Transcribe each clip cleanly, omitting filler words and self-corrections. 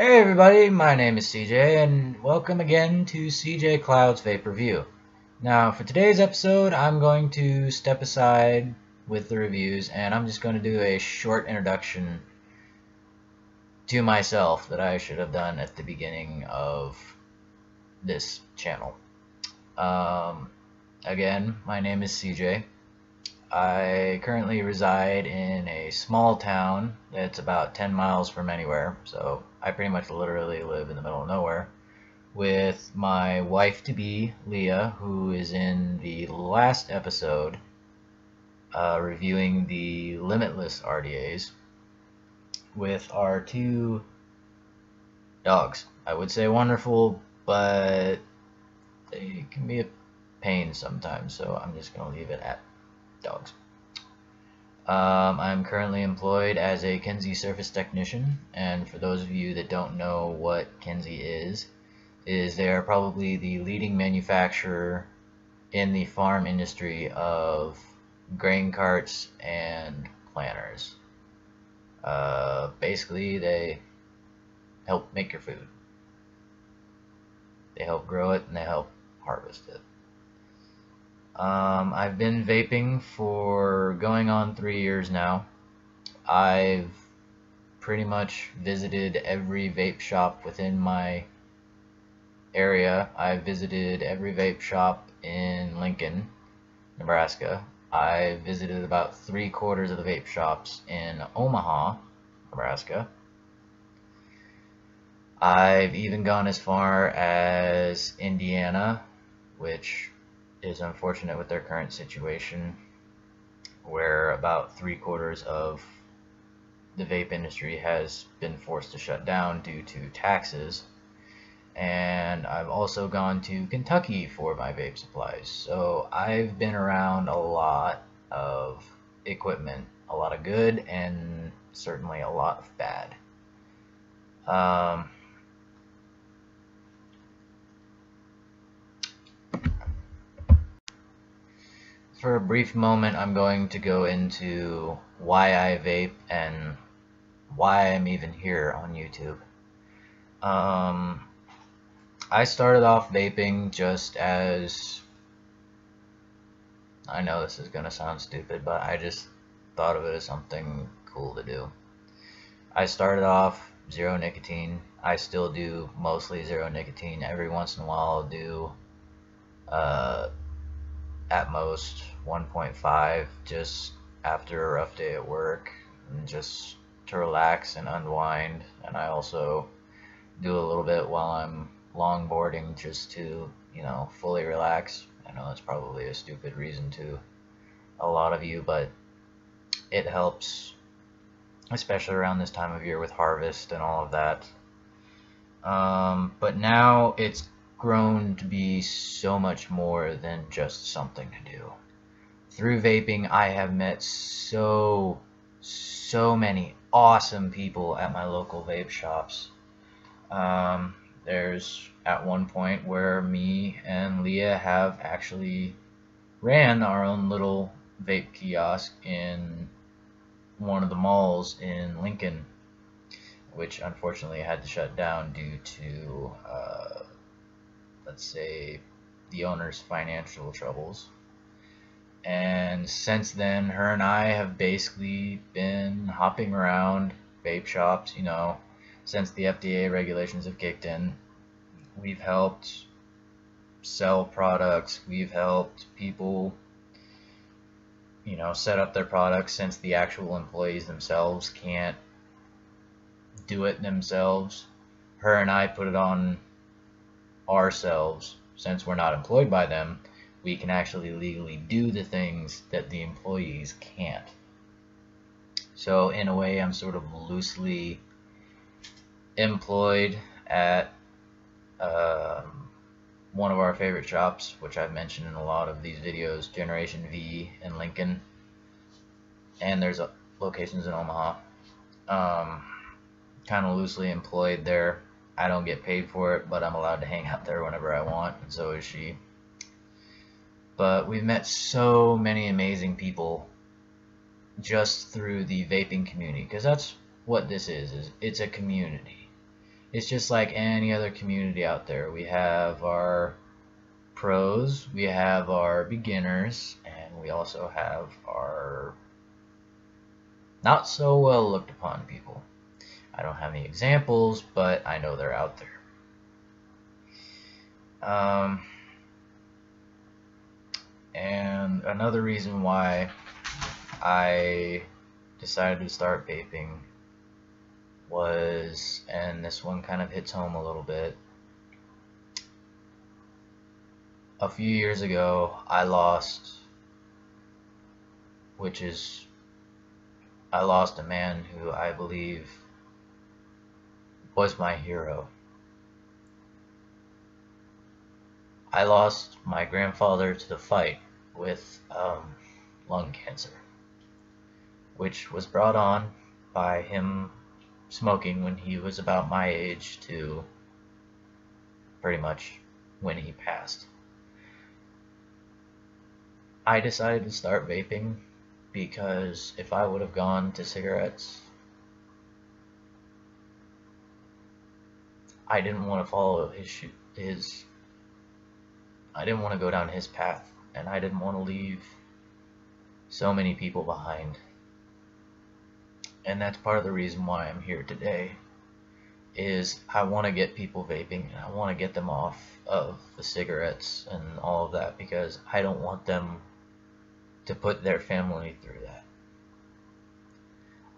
Hey everybody, my name is CJ and welcome again to CJ Cloud's Vape Review. Now for today's episode I'm going to step aside with the reviews and I'm just going to do a short introduction to myself that I should have done at the beginning of this channel. Again, my name is CJ. I currently reside in a small town that's about 10 miles from anywhere, so I pretty much literally live in the middle of nowhere, with my wife-to-be, Leah, who is in the last episode reviewing the Limitless RDAs, with our two dogs. I would say wonderful, but they can be a pain sometimes, so I'm just going to leave it at dogs. I'm currently employed as a Kenzie surface technician, and for those of you that don't know what Kenzie is they are probably the leading manufacturer in the farm industry of grain carts and planters. Basically, they help make your food. They help grow it and they help harvest it. I've been vaping for going on 3 years now. I've pretty much visited every vape shop within my area. I've visited every vape shop in Lincoln, Nebraska. I visited about 3/4 of the vape shops in Omaha, Nebraska. I've even gone as far as Indiana, which is unfortunate with their current situation, where about 3/4 of the vape industry has been forced to shut down due to taxes. And I've also gone to Kentucky for my vape supplies. So I've been around a lot of equipment, a lot of good and certainly a lot of bad. For a brief moment, I'm going to go into why I vape and why I'm even here on YouTube. I started off vaping just as, I know this is going to sound stupid, but I just thought of it as something cool to do. I started off zero nicotine. I still do mostly zero nicotine. Every once in a while I'll do at most 1.5 just after a rough day at work and just to relax and unwind. And I also do a little bit while I'm longboarding just to, fully relax. I know that's probably a stupid reason to a lot of you, but it helps, especially around this time of year with harvest and all of that. But now it's grown to be so much more than just something to do. Through vaping, I have met so many awesome people at my local vape shops. There's at one point where me and Leah have actually ran our own little vape kiosk in one of the malls in Lincoln, which unfortunately had to shut down due to let's say the owner's financial troubles. And since then, her and I have basically been hopping around vape shops, since the FDA regulations have kicked in. We've helped sell products, we've helped people, set up their products since the actual employees themselves can't do it themselves. Her and I put it on ourselves. Since we're not employed by them, we can actually legally do the things that the employees can't. So in a way, I'm sort of loosely employed at one of our favorite shops, which I've mentioned in a lot of these videos, Generation V in Lincoln, and there's locations in Omaha. Kind of loosely employed there. I don't get paid for it, but I'm allowed to hang out there whenever I want, and so is she. But we've met so many amazing just through the vaping community, because that's what this is it's a community. it's just like any other community out there. We have our pros, we have our beginners, and we also have our not so well looked upon people. I don't have any examples, but I know they're out there. And another reason why I decided to start vaping was, and this one kind of hits home a little bit, a few years ago I lost a man who I believe was my hero. I lost my grandfather to the fight with lung cancer, which was brought on by him smoking when he was about my age to pretty much when he passed. I decided to start vaping because if I would have gone to cigarettes, I didn't want to follow I didn't want to go down his path, and I didn't want to leave so many people behind. And that's part of the reason why I'm here today, is I want to get people vaping, and I want to get them off of the cigarettes and all of that, because I don't want them to put their family through that.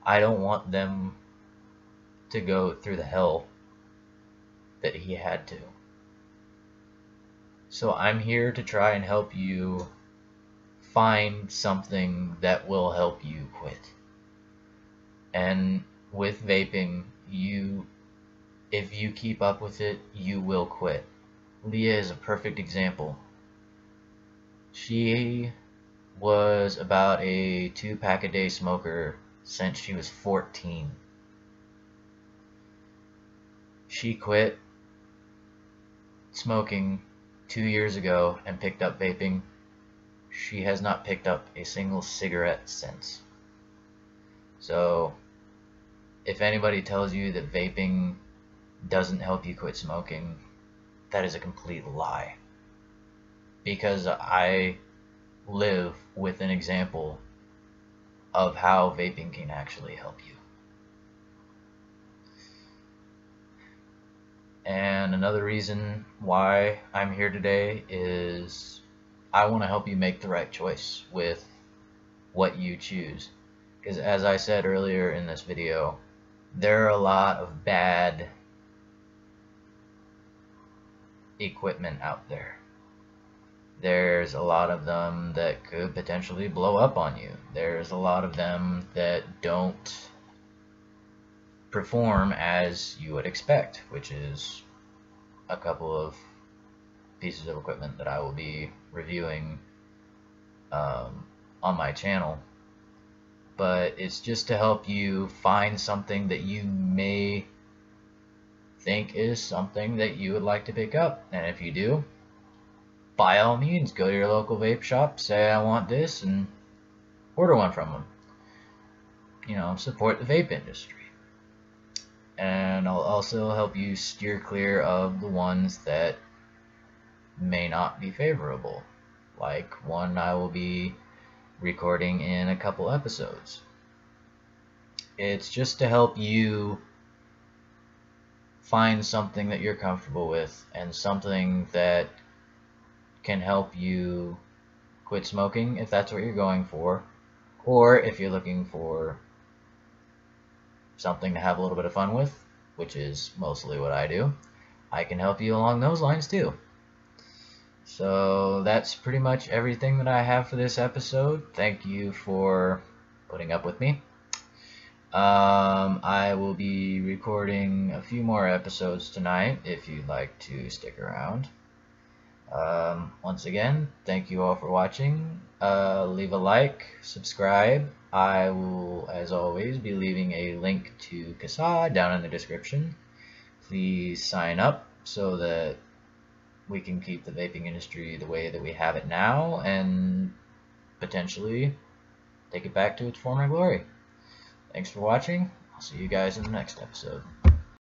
I don't want them to go through the hell that he had to. So I'm here to try and help you find something that will help you quit. And with vaping, if you keep up with it, you will quit. Leah is a perfect example. She was about a 2-pack-a-day smoker since she was 14. She quit smoking 2 years ago and picked up vaping. She has not picked up a single cigarette since. So if anybody tells you that vaping doesn't help you quit smoking, that is a complete lie. Because I live with an example of how vaping can actually help you. And another reason why I'm here today is I want to help you make the right choice with what you choose. Because as I said earlier in this video, there are a lot of bad equipment out there. There's a lot of them that could potentially blow up on you. There's a lot of them that don't perform as you would expect, which is a couple of pieces of equipment that I will be reviewing on my channel. But it's just to help you find something that you may think is something that you would like to pick up. And if you do, by all means, go to your local vape shop, say I want this, and order one from them. You know, support the vape industry. And I'll also help you steer clear of the ones that may not be favorable, like one I will be recording in a couple episodes. It's just to help you find something that you're comfortable with and something that can help you quit smoking if that's what you're going for, or if you're looking for something to have a little bit of fun with, which is mostly what I do, I can help you along those lines too. So that's pretty much everything that I have for this episode. Thank you for putting up with me. I will be recording a few more episodes tonight if you'd like to stick around. Once again, thank you all for watching. Leave a like, subscribe. I will, as always, be leaving a link to CASA down in the description. Please sign up so that we can keep the vaping industry the way that we have it now and potentially take it back to its former glory. Thanks for watching. I'll see you guys in the next episode.